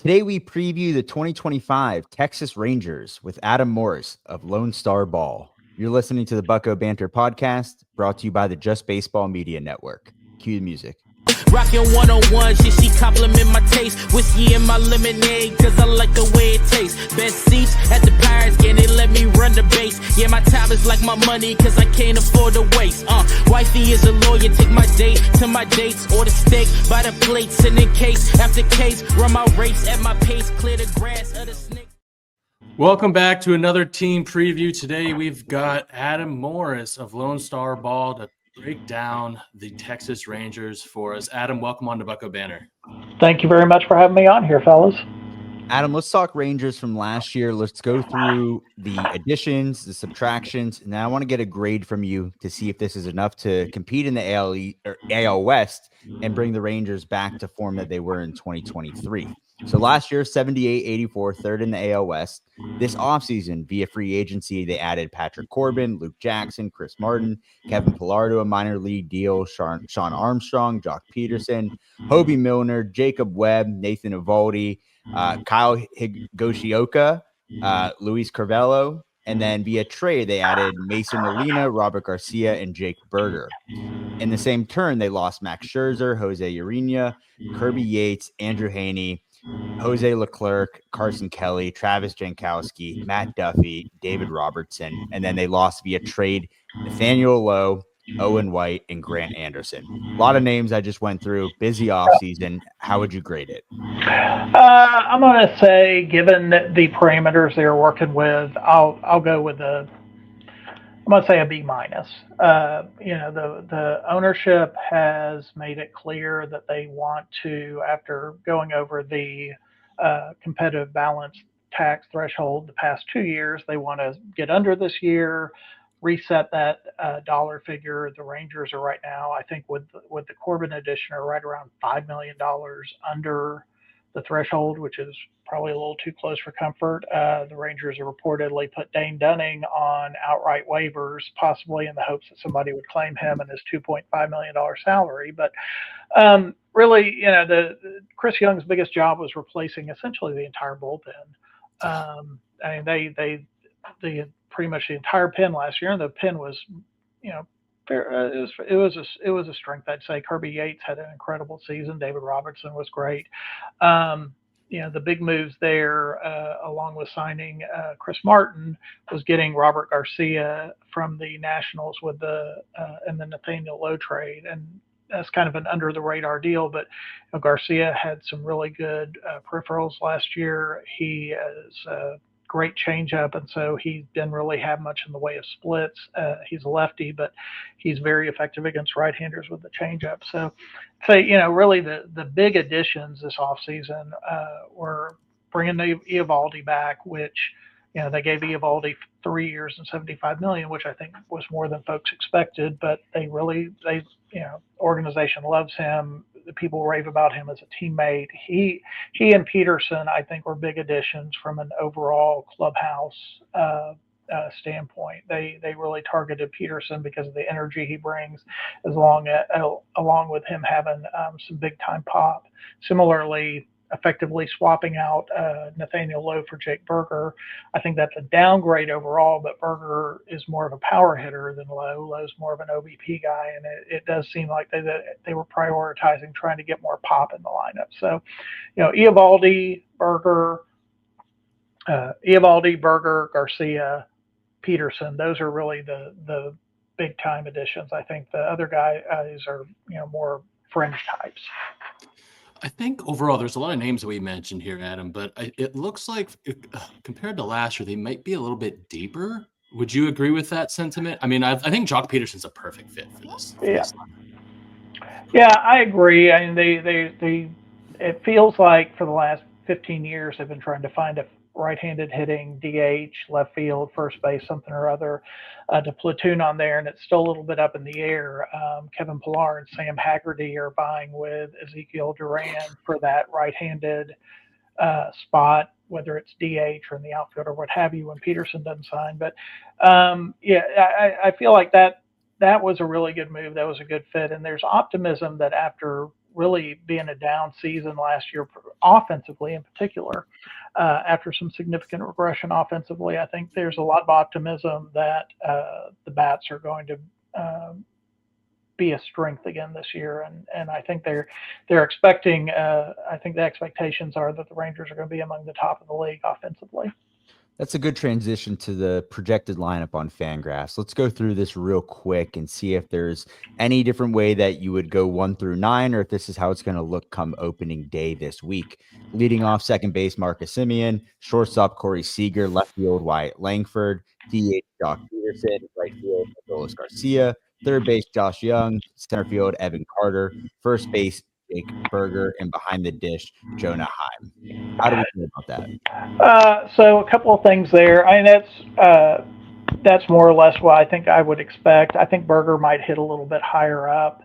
Today we preview the 2025 Texas Rangers with Adam Morris of Lone Star Ball. You're listening to the Bucko Banter podcast, brought to you by the Just Baseball Media Network. Cue the music. Rockin' 101, she compliment my taste. Whiskey in my lemonade, cause I like the way it tastes. Best seats at the Pirates game, they let me run the base. Yeah, my time is like my money, cause I can't afford to waste. Wifey is a lawyer, take my date to my dates. Order steak by the plate, send in case after case. Run my race at my pace, clear the grass of the snake. Welcome back to another team preview. Today we've got Adam Morris of Lone Star Ball to break down the Texas Rangers for us. Adam, welcome on to Bucko Banner. Thank you very much for having me on here, fellas. Adam, let's talk Rangers from last year. Let's go through the additions, the subtractions, and then I want to get a grade from you to see if this is enough to compete in the AL West and bring the Rangers back to form that they were in 2023. So last year, 78-84, third in the AL West. This offseason, via free agency, they added Patrick Corbin, Luke Jackson, Chris Martin, Kevin Pillar to a minor league deal, Sean Armstrong, Jock Peterson, Hobie Milner, Jacob Webb, Nathan Eovaldi, Kyle Higashioka, Luis Carvalho, and then via trade, they added Mason Molina, Robert Garcia, and Jake Berger. In the same turn, they lost Max Scherzer, Jose Urena, Kirby Yates, Andrew Haney, Jose Leclerc, Carson Kelly, Travis Jankowski, Matt Duffy, David Robertson, and then they lost via trade Nathaniel Lowe, Owen White, and Grant Anderson. A lot of names I just went through. Busy offseason. How would you grade it? I'm going to say, given the parameters they're working with, I'll go with I'm going to say a B minus. The ownership has made it clear that they want to, after going over the competitive balance tax threshold the past 2 years, they want to get under this year, reset that dollar figure. The Rangers are right now, I think, with the Corbin addition, are right around $5 million under the threshold, which is probably a little too close for comfort. The Rangers have reportedly put Dane Dunning on outright waivers, possibly in the hopes that somebody would claim him and his $2.5 million salary. But really, the Chris Young's biggest job was replacing essentially the entire bullpen. They pretty much the entire pen last year, and the pen was, it was a strength, I'd say. Kirby Yates had an incredible season. David Robertson was great. The big moves there, along with signing Chris Martin, was getting Robert Garcia from the Nationals with the Nathaniel Lowe trade, and that's kind of an under the radar deal. But Garcia had some really good peripherals last year. He is great changeup, and so he didn't really have much in the way of splits. He's a lefty, but he's very effective against right-handers with the changeup. So, really the big additions this offseason were bringing Eovaldi back, which they gave Eovaldi 3 years and $75 million, which I think was more than folks expected. But organization loves him. The people rave about him as a teammate. He and Peterson, I think, were big additions from an overall clubhouse standpoint. They really targeted Peterson because of the energy he brings, along with him having some big time pop. Similarly, effectively swapping out Nathaniel Lowe for Jake Berger. I think that's a downgrade overall, but Berger is more of a power hitter than Lowe. Lowe's more of an OBP guy, and it does seem like they were prioritizing trying to get more pop in the lineup. So, Eovaldi, Berger, Garcia, Peterson, those are really the big time additions. I think the other guys are more fringe types. I think overall there's a lot of names that we mentioned here, Adam, but it looks like compared to last year, they might be a little bit deeper. Would you agree with that sentiment? I mean, I think Jock Peterson's a perfect fit for this. Yeah, I agree. I mean, it feels like for the last 15 years they've been trying to find a right-handed hitting DH, left field, first base, something or other to platoon on there, and it's still a little bit up in the air. Kevin Pillar and Sam Haggerty are vying with Ezekiel Duran for that right-handed spot, whether it's DH or in the outfield or what have you when Peterson doesn't sign. But I feel like that was a really good move. That was a good fit, and there's optimism that after really being a down season last year, offensively in particular. After some significant regression offensively, I think there's a lot of optimism that the Bats are going to be a strength again this year, and I think they're expecting. I think the expectations are that the Rangers are going to be among the top of the league offensively. That's a good transition to the projected lineup on Fangraphs. Let's go through this real quick and see if there's any different way that you would go 1 through 9, or if this is how it's going to look come opening day this week. Leading off, second base, Marcus Semien; shortstop, Corey Seager; left field, Wyatt Langford; DH, Jock Peterson; right field, Adolis Garcia; third base, Josh Young; center field, Evan Carter; first base, Jake Berger; and behind the dish, Jonah Heim. How do we feel about that? So a couple of things there. I mean, that's more or less what I think I would expect. I think Berger might hit a little bit higher up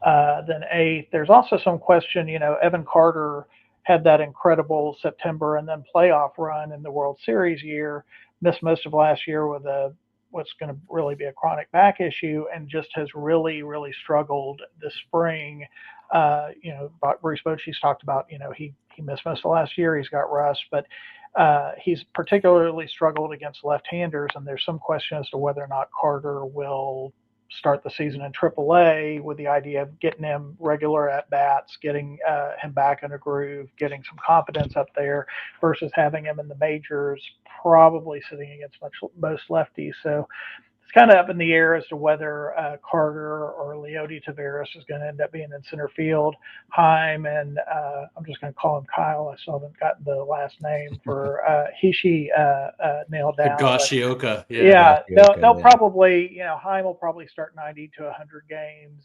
than 8th. There's also some question, Evan Carter had that incredible September and then playoff run in the World Series year, missed most of last year with what's going to really be a chronic back issue, and just has really, really struggled this spring. Bruce Bochy's talked about, he missed most of last year. He's got rust, but he's particularly struggled against left-handers, and there's some question as to whether or not Carter will start the season in AAA with the idea of getting him regular at-bats, getting him back in a groove, getting some confidence up there versus having him in the majors, probably sitting against most lefties. So it's kind of up in the air as to whether Carter or Leody Taveras is going to end up being in center field. Heim and I'm just going to call him Kyle. I still haven't gotten the last name for Hishi nailed down. Higashioka. Yeah, they'll probably, Heim will probably start 90 to 100 games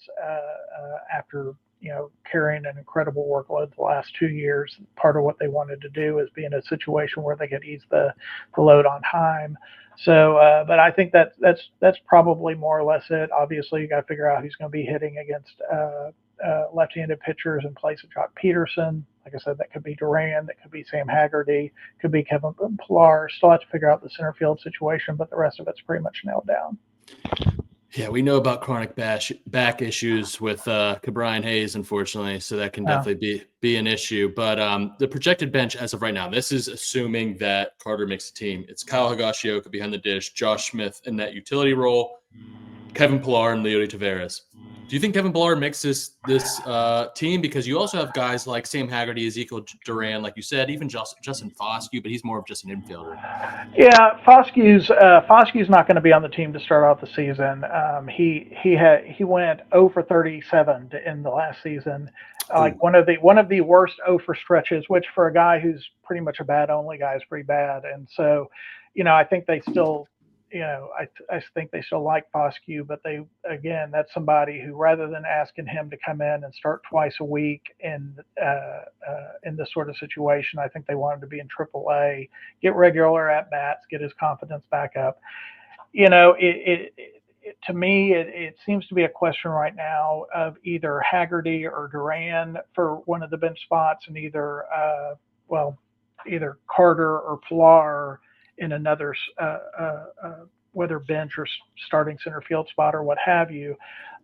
after, carrying an incredible workload the last 2 years. Part of what they wanted to do is be in a situation where they could ease the load on Heim. So, but I think that's probably more or less it. Obviously, you got to figure out who's going to be hitting against left-handed pitchers in place of Jock Peterson. Like I said, that could be Duran, that could be Sam Haggerty, could be Kevin Pillar. Still have to figure out the center field situation, but the rest of it's pretty much nailed down. Yeah, we know about chronic back issues with Ke'Bryan Hayes, unfortunately, so that can definitely be an issue. But the projected bench as of right now, this is assuming that Carter makes the team. It's Kyle Higashioka behind the dish, Josh Smith in that utility role, Kevin Pillar, and Leody Taveras. Do you think Kevin Pillar makes this team? Because you also have guys like Sam Haggerty, Ezekiel Duran, like you said, even Justin Foscue, but he's more of just an infielder. Yeah, Foscue's not going to be on the team to start off the season. He went 0 for 37 in the last season, like one of the worst 0 for stretches, which for a guy who's pretty much a bat only guy is pretty bad. And so, I think they still. I think they still like Foscue, but that's somebody who, rather than asking him to come in and start twice a week in this sort of situation, I think they want him to be in AAA, get regular at bats, get his confidence back up. To me, it seems to be a question right now of either Haggerty or Duran for one of the bench spots, and either Carter or Pillar in another, whether bench or starting center field spot or what have you.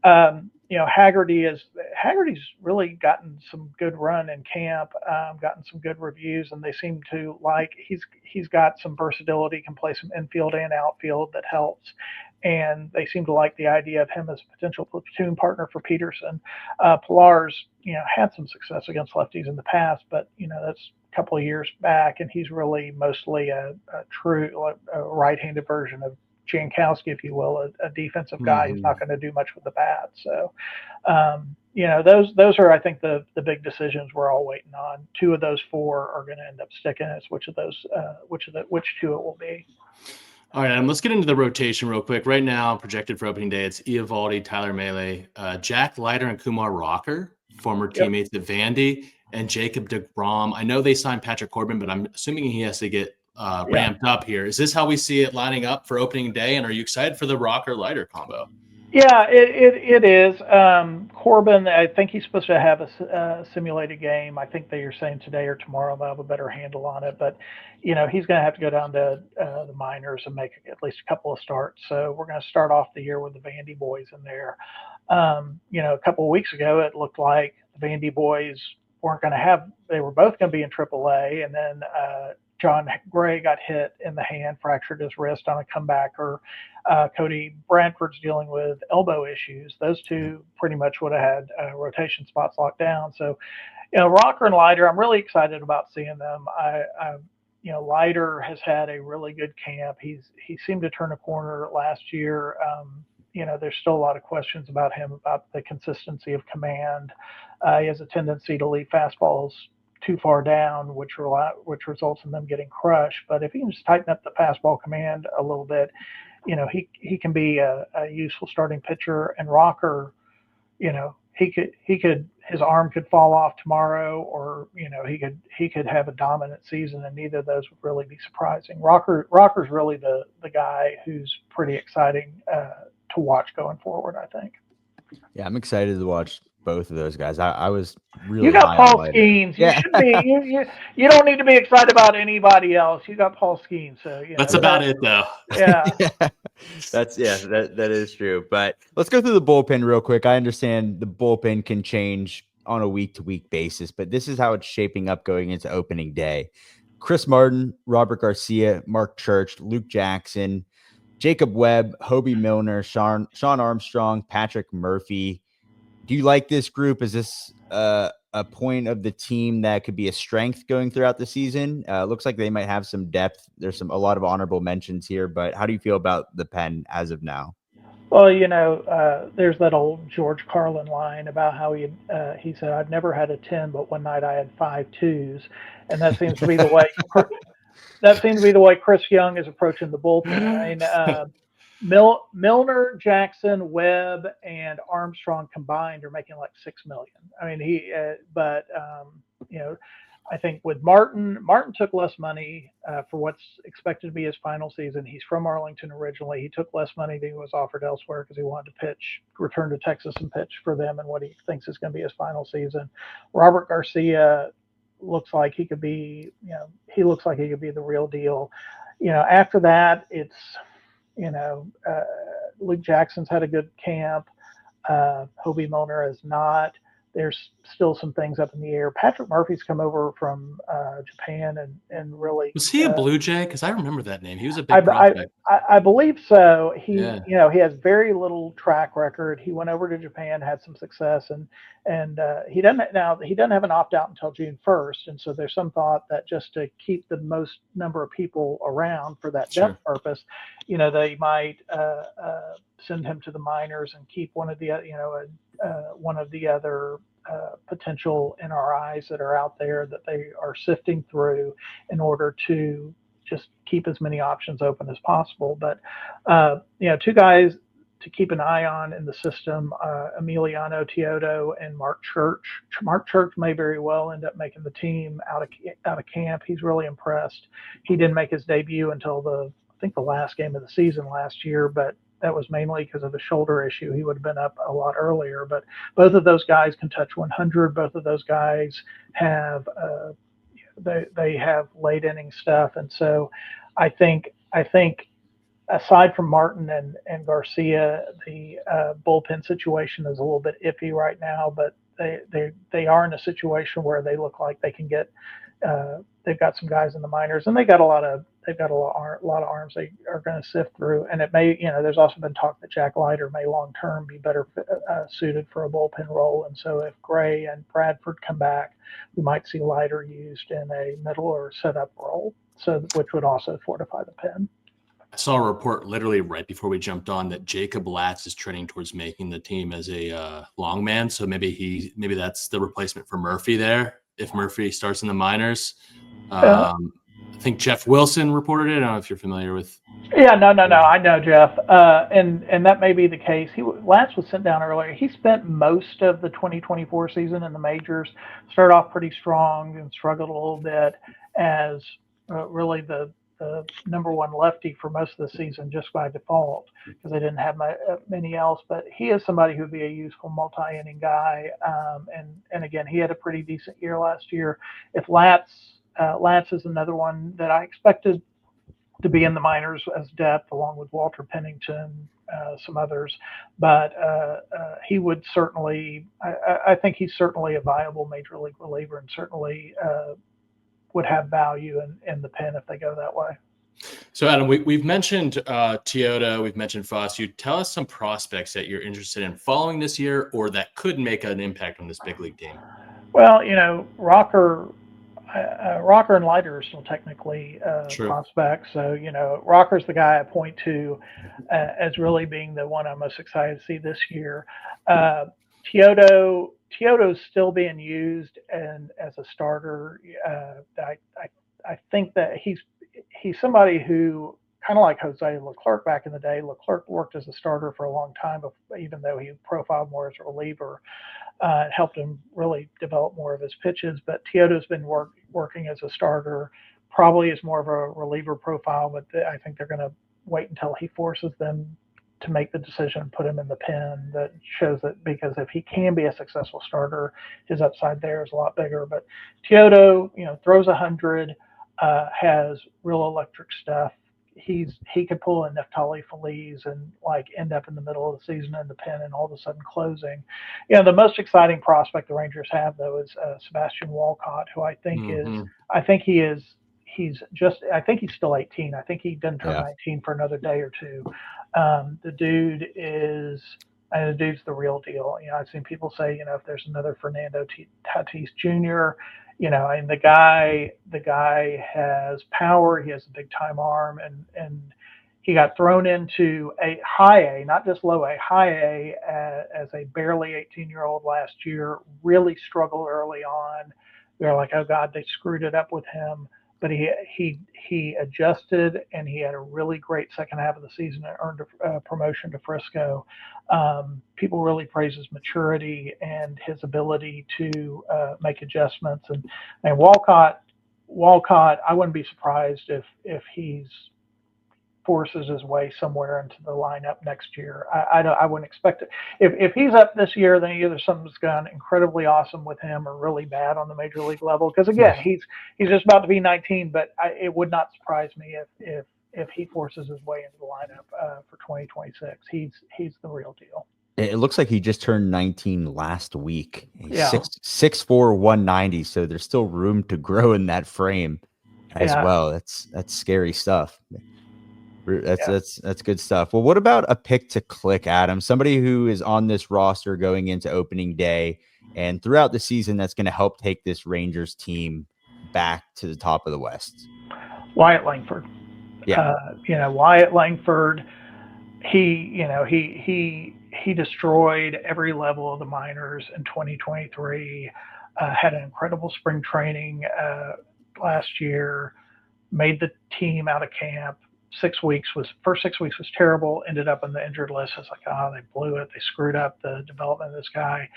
Haggerty's really gotten some good run in camp, gotten some good reviews, and they seem to like he's got some versatility, can play some infield and outfield that helps. And they seem to like the idea of him as a potential platoon partner for Peterson. Pillar's, had some success against lefties in the past, but that's couple of years back, and he's really mostly a true right-handed version of Jankowski, if you will, a defensive guy who's not going to do much with the bat. So, those are, I think, the big decisions we're all waiting on. 2 of those 4 are going to end up sticking. It's which 2 it will be. All right, let's get into the rotation real quick. Right now, projected for opening day, it's Eovaldi, Tyler Mahle, Jack Leiter, and Kumar Rocker, former teammates at Vandy, and Jacob deGrom. I know they signed Patrick Corbin, but I'm assuming he has to get ramped up here. Is this how we see it lining up for opening day? And are you excited for the Rocker-Leiter combo? Yeah, it is. Corbin, I think he's supposed to have a simulated game. I think they are saying today or tomorrow they'll have a better handle on it. But, he's going to have to go down to the minors and make at least a couple of starts. So we're going to start off the year with the Vandy boys in there. A couple of weeks ago, it looked like the Vandy boys weren't going to have. They were both going to be in AAA, and then John Gray got hit in the hand, fractured his wrist on a comeback, or Cody Bradford's dealing with elbow issues. Those two pretty much would have had rotation spots locked down. So, Rocker and Leiter, I'm really excited about seeing them. Leiter has had a really good camp. He seemed to turn a corner last year. There's still a lot of questions about him, about the consistency of command. He has a tendency to leave fastballs too far down, which results in them getting crushed. But if he can just tighten up the fastball command a little bit, he can be a useful starting pitcher. And Rocker, his arm could fall off tomorrow, or he could have a dominant season, and neither of those would really be surprising. Rocker's really the guy who's pretty exciting to watch going forward, I think. Yeah, I'm excited to watch both of those guys. I was really. You got Paul Skeens. You should be. You don't need to be excited about anybody else. You got Paul Skeens. So that's about it, though. Yeah. That is true. But let's go through the bullpen real quick. I understand the bullpen can change on a week-to-week basis, but this is how it's shaping up going into opening day. Chris Martin, Robert Garcia, Mark Church, Luke Jackson, Jacob Webb, Hobie Milner, Sean Armstrong, Patrick Murphy. Do you like this group? Is this a point of the team that could be a strength going throughout the season? Looks like they might have some depth. There's a lot of honorable mentions here, but how do you feel about the pen as of now? Well, there's that old George Carlin line about how he said, "I've never had a 10, but one night I had 5 2s," and that seems to be the way. That seems to be the way Chris Young is approaching the bullpen. I mean, Milner, Jackson, Webb, and Armstrong combined are making like $6 million. I mean, I think with Martin took less money for what's expected to be his final season. He's from Arlington originally. He took less money than he was offered elsewhere because he wanted to return to Texas and pitch for them and what he thinks is going to be his final season. Robert Garcia looks like he could be, the real deal. After that, it's, Luke Jackson's had a good camp. Hobie Milner has not. There's still some things up in the air. Patrick Murphy's come over from Japan and really. Was he a Blue Jay? Because I remember that name. He was a big prospect. I believe so. He has very little track record. He went over to Japan, had some success, and he doesn't have an opt out until June 1st, and so there's some thought that just to keep the most number of people around for that depth purpose, they might send him to the minors and keep one of the other potential NRIs that are out there that they are sifting through in order to just keep as many options open as possible. But, two guys to keep an eye on in the system, Emiliano Teodo and Mark Church. Mark Church may very well end up making the team out of camp. He's really impressed. He didn't make his debut until the last game of the season last year, but that was mainly because of the shoulder issue. He would have been up a lot earlier, but both of those guys can touch 100. Both of those guys have they have late inning stuff, and so I think aside from Martin and Garcia, the bullpen situation is a little bit iffy right now. But they are in a situation where they look like they can get. They've got some guys in the minors, and they've got a lot of arms they are going to sift through. And it may, there's also been talk that Jack Leiter may long term be better suited for a bullpen role. And so if Gray and Bradford come back, we might see Leiter used in a middle or setup role, which would also fortify the pen. I saw a report literally right before we jumped on that Jacob Latz is trending towards making the team as a long man. So maybe that's the replacement for Murphy there. If Murphy starts in the minors, I think Jeff Wilson reported it. I don't know if you're familiar with. Yeah, no. I know Jeff, and that may be the case. Lance was sent down earlier. He spent most of the 2024 season in the majors. Started off pretty strong and struggled a little bit as really the number one lefty for most of the season just by default because they didn't have many else. But he is somebody who would be a useful multi-inning guy. And again, he had a pretty decent year last year. If Lance is another one that I expected to be in the minors as depth, along with Walter Pennington, some others. But he would certainly, I think he's certainly a viable major league reliever, and certainly would have value in the pen if they go that way. So, Adam, we've mentioned Teodo, we've mentioned Foster. Tell us some prospects that you're interested in following this year, or that could make an impact on this big league team. Well, Rocker and Leiter are still technically prospects. So, Rocker's the guy I point to as really being the one I'm most excited to see this year. Teodo's still being used as a starter. I think that he's somebody who, kind of like Jose Leclerc back in the day. Leclerc worked as a starter for a long time, even though he profiled more as a reliever. It helped him really develop more of his pitches. But Teodo's been working as a starter, probably is more of a reliever profile, but I think they're going to wait until he forces them to make the decision and put him in the pen. That shows that, because if he can be a successful starter, his upside there is a lot bigger. But Teodo, throws 100, has real electric stuff. He could pull in Neftali Feliz and end up in the middle of the season in the pen and all of a sudden closing. The most exciting prospect the Rangers have, though, is Sebastian Walcott, who I think he's still 18. I think he didn't turn 19 for another day or two. The dude's the real deal. I've seen people say, if there's another Fernando Tatis Jr., the guy has power. He has a big time arm, and he got thrown into a high A, not just low A, high A as a barely 18-year-old last year. Really struggled early on. We were like, oh God, they screwed it up with him. But he adjusted, and he had a really great second half of the season and earned a promotion to Frisco. People really praise his maturity and his ability to make adjustments. And Walcott, I wouldn't be surprised if he's forces his way somewhere into the lineup next year. I wouldn't expect it. If he's up this year, then either something's gone incredibly awesome with him or really bad on the major league level. Because again, he's just about to be 19, but it would not surprise me if he forces his way into the lineup for 2026. He's the real deal. It looks like he just turned 19 last week. He's Yeah. 6'4", 190. So there's still room to grow in that frame as well. That's scary stuff. That's good stuff. Well, what about a pick to click, Adam? Somebody who is on this roster going into opening day and throughout the season that's going to help take this Rangers team back to the top of the West. Wyatt Langford. Yeah. Wyatt Langford, he destroyed every level of the minors in 2023, had an incredible spring training last year, made the team out of camp. First 6 weeks was terrible, ended up on the injured list. It's like, they blew it. They screwed up the development of this guy.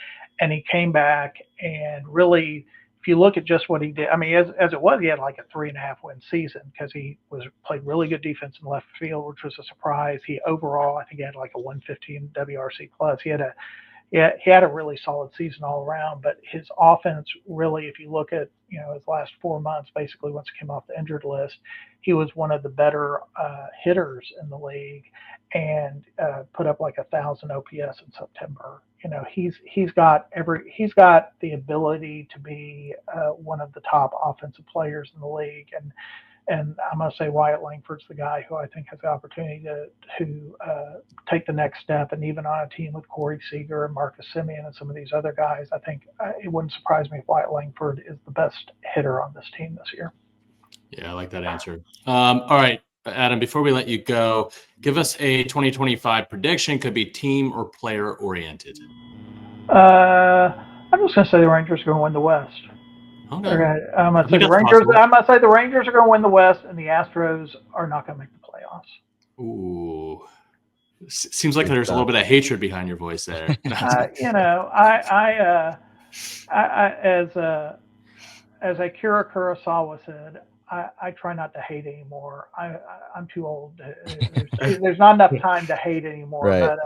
And he came back, and really, if you look at just what he did, I mean, as it was, he had like a 3.5 win season because he played really good defense in left field, which was a surprise. Overall, I think he had like a 115 WRC plus. He had a really solid season all around, but his offense really, if you look at, his last 4 months, basically once he came off the injured list, he was one of the better hitters in the league and put up like 1,000 OPS in September. He's got the ability to be one of the top offensive players in the league. And I'm going to say Wyatt Langford's the guy who I think has the opportunity to take the next step. And even on a team with Corey Seager and Marcus Semien and some of these other guys, I think it wouldn't surprise me if Wyatt Langford is the best hitter on this team this year. Yeah, I like that answer. All right, Adam, before we let you go, give us a 2025 prediction. Could be team or player oriented. I'm just going to say the Rangers are going to win the West. Okay. I'm going to say the Rangers are going to win the West, and the Astros are not going to make the playoffs. Ooh, seems like there's a little bit of hatred behind your voice there. As Akira Kurosawa said, I try not to hate anymore. I'm too old. There's not enough time to hate anymore. Right.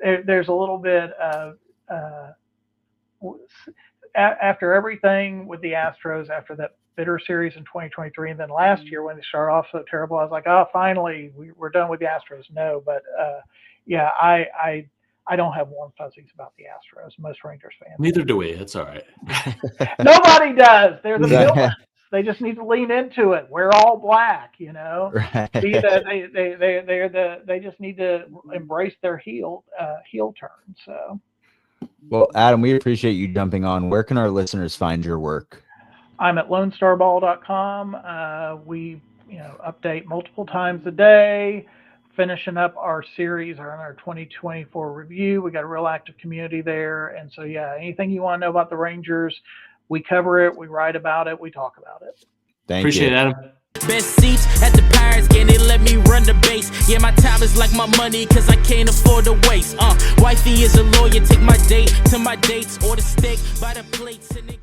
But there's a little bit of after everything with the Astros, after that bitter series in 2023, and then last year when they started off so terrible, I was like, oh, finally we're done with the Astros. No, but yeah, I don't have warm fuzzies about the Astros. Most Rangers fans. Neither do we. It's all right. Nobody does. They're the villains. They just need to lean into it. We're all black, you know. Right. They just need to embrace their heel turn. So, Well, Adam, we appreciate you jumping on. Where can our listeners find your work? I'm at LoneStarBall.com. We update multiple times a day. Finishing up our series, our 2024 review. We got a real active community there, and so yeah, anything you want to know about the Rangers, we cover it, we write about it, we talk about it. Appreciate it, Adam. Best seats at the Pirates game, they let me run the base. Yeah, my time is like my money, cause I can't afford to waste. Wifey is a lawyer, take my date to my dates, or the steak by the plates and